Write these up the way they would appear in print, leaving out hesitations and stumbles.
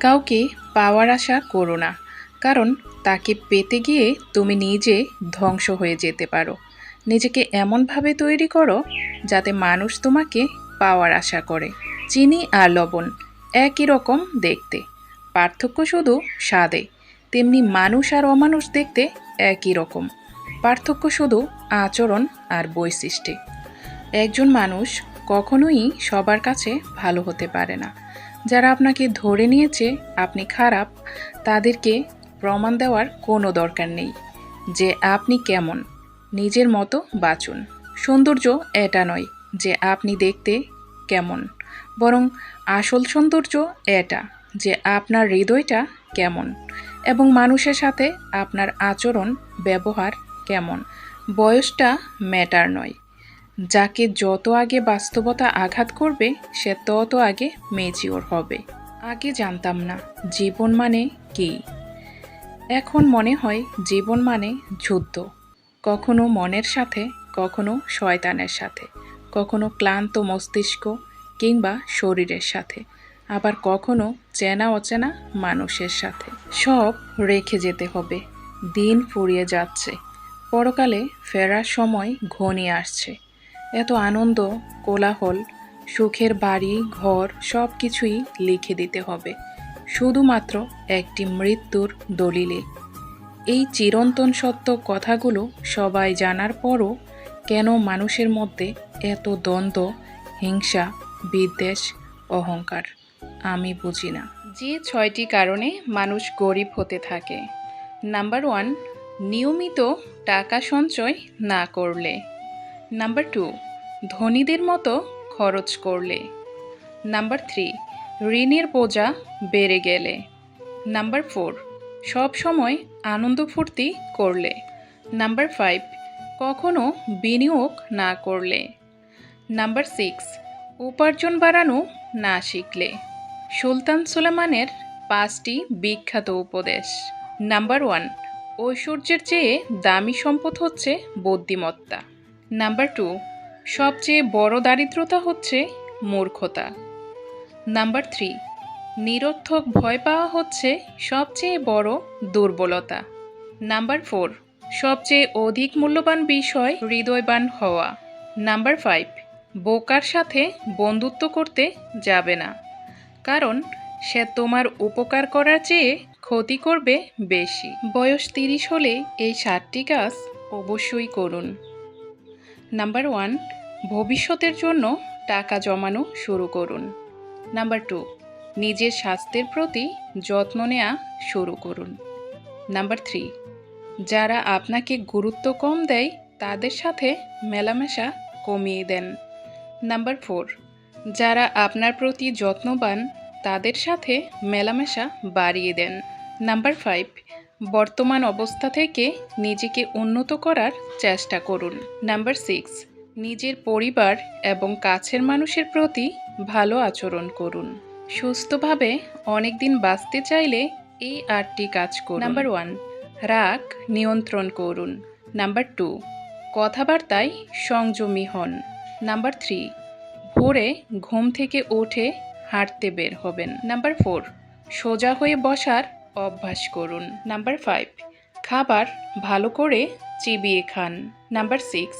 কাউকে পাওয়ার আশা করো না, কারণ তাকে পেতে গিয়ে তুমি নিজে ধ্বংস হয়ে যেতে পারো। নিজেকে এমনভাবে তৈরি করো যাতে মানুষ তোমাকে পাওয়ার আশা করে। চিনি আর লবণ একই রকম দেখতে, পার্থক্য শুধু স্বাদে। তেমনি মানুষ আর অমানুষ দেখতে একই রকম, পার্থক্য শুধু আচরণ আর বৈশিষ্ট্যে। একজন মানুষ কখনোই সবার কাছে ভালো হতে পারে না। যারা আপনাকে ধরে নিয়েছে আপনি খারাপ, তাদেরকে প্রমাণ দেওয়ার কোনো দরকার নেই যে আপনি কেমন। নিজের মতো বাঁচুন। সৌন্দর্য এটা নয় যে আপনি দেখতে কেমন, বরং আসল সৌন্দর্য এটা যে আপনার হৃদয়টা কেমন এবং মানুষের সাথে আপনার আচরণ ব্যবহার কেমন। বয়সটা ম্যাটার নয়। যাকে যত আগে বাস্তবতা আঘাত করবে সে তত আগে ম্যাচিওর হবে। আগে জানতাম না জীবন মানে কী, এখন মনে হয় জীবন মানে যুদ্ধ। কখনো মনের সাথে, কখনো শয়তানের সাথে, কখনো ক্লান্ত মস্তিষ্ক কিংবা শরীরের সাথে, আবার কখনো চেনা অচেনা মানুষের সাথে। সব রেখে যেতে হবে। দিন ফুরিয়ে যাচ্ছে, পরকালে ফেরার সময় ঘনিয়ে আসছে। এত আনন্দ, কোলাহল, সুখের বাড়ি ঘর সব কিছুই লিখে দিতে হবে শুধুমাত্র একটি মৃত্যুর দলিলে। এই চিরন্তন সত্য কথাগুলো সবাই জানার পরও কেন মানুষের মধ্যে এত দ্বন্দ্ব, হিংসা, বিদ্বেষ, অহংকার, আমি বুঝি না। যে 6টি কারণে মানুষ গরিব হতে থাকে। নাম্বার 1, নিয়মিত টাকা সঞ্চয় না করলে। নাম্বার 2, ধনীদের মতো খরচ করলে। নাম্বার 3, ঋণের বোঝা বেড়ে গেলে। নাম্বার 4, সব সময় আনন্দ ফুর্তি করলে। নাম্বার 5, কখনো বিনিয়োগ না করলে। নাম্বার 6, উপার্জন বাড়ানো না শিখলে। সুলতান সুলেমানের 5টি বিখ্যাত উপদেশ। নাম্বার 1, ঐশ্বর্যের চেয়ে দামি সম্পদ হচ্ছে বুদ্ধিমত্তা। নাম্বার 2, সবচেয়ে বড় দারিদ্রতা হচ্ছে মূর্খতা। নাম্বার 3, নিরর্থক ভয় পাওয়া হচ্ছে সবচেয়ে বড় দুর্বলতা। নাম্বার 4, সবচেয়ে অধিক মূল্যবান বিষয় হৃদয়বান হওয়া। নাম্বার 5, বোকার সাথে বন্ধুত্ব করতে যাবে না, কারণ সে তোমার উপকার করার চেয়ে ক্ষতি করবে বেশি। বয়স 30 হলে এই 7টি কাজ অবশ্যই করুন। নাম্বার 1, ভবিষ্যতের জন্য টাকা জমানো শুরু করুন। নাম্বার 2, নিজের স্বাস্থ্যের প্রতি যত্ন নেওয়া শুরু করুন। নাম্বার 3, যারা আপনাকে গুরুত্ব কম দেয় তাদের সাথে মেলামেশা কমিয়ে দেন। নাম্বার 4, যারা আপনার প্রতি যত্নবান তাদের সাথে মেলামেশা বাড়িয়ে দেন। নাম্বার 5, বর্তমান অবস্থা থেকে নিজেকে উন্নত করার চেষ্টা করুন। নাম্বার 6, নিজের পরিবার এবং কাছের মানুষের প্রতি ভালো আচরণ করুন। সুস্থভাবে অনেক দিন বাঁচতে চাইলে এই 8টি কাজ করুন। নাম্বার 1, রাগ নিয়ন্ত্রণ করুন। নাম্বার 2, কথাবার্তায় সংযমী হন। নাম্বার 3, ভোরে ঘুম থেকে উঠে হাঁটতে বের হবেন। নাম্বার 4, সোজা হয়ে বসার অভ্যাস করুন। নাম্বার 5, খাবার ভালো করে চিবিয়ে খান। নাম্বার 6,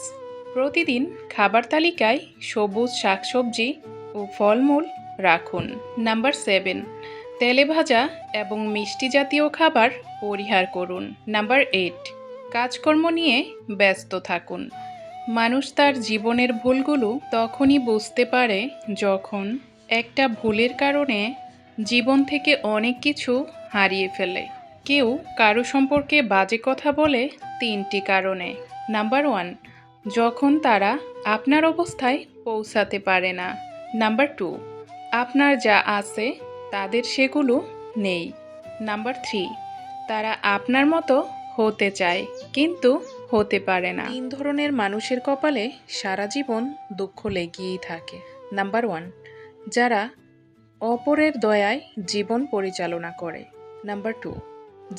প্রতিদিন খাবার তালিকায় সবুজ শাকসবজি ও ফলমূল রাখুন। নাম্বার 7, তেলে ভাজা এবং মিষ্টি জাতীয় খাবার পরিহার করুন। নাম্বার 8, কাজকর্ম নিয়ে ব্যস্ত থাকুন। মানুষ তার জীবনের ভুলগুলো তখনই বুঝতে পারে যখন একটা ভুলের কারণে জীবন থেকে অনেক কিছু হারিয়ে ফেলে। কেউ কারো সম্পর্কে বাজে কথা বলে 3টি কারণে। নাম্বার 1, যখন তারা আপনার অবস্থায় পৌঁছাতে পারে না। নাম্বার 2, আপনার যা আছে তাদের সেগুলো নেই। নাম্বার 3, তারা আপনার মতো হতে চায় কিন্তু হতে পারে না। 3 ধরনের মানুষের কপালে সারা জীবন দুঃখ লেগেই থাকে। নাম্বার 1, যারা অপরের দয়ায় জীবন পরিচালনা করে। নাম্বার 2,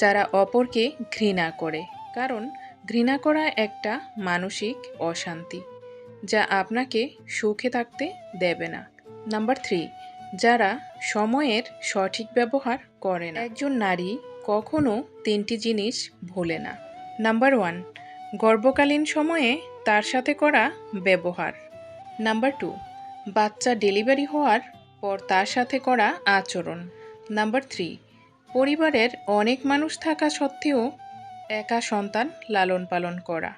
যারা অপরকে ঘৃণা করে, কারণ ঘৃণা করা একটা মানসিক অশান্তি যা আপনাকে সুখে থাকতে দেবে না। নাম্বার 3, যারা সময়ের সঠিক ব্যবহার করে না। একজন নারী কখনো 3টি জিনিস ভোলে না। নাম্বার 1, গর্ভকালীন সময়ে তার সাথে করা ব্যবহার। নাম্বার 2, বাচ্চা ডেলিভারি হওয়ার পর তার সাথে করা আচরণ। নাম্বার 3, পরিবারের অনেক মানুষ থাকা সত্ত্বেও একা সন্তান লালন পালন করা।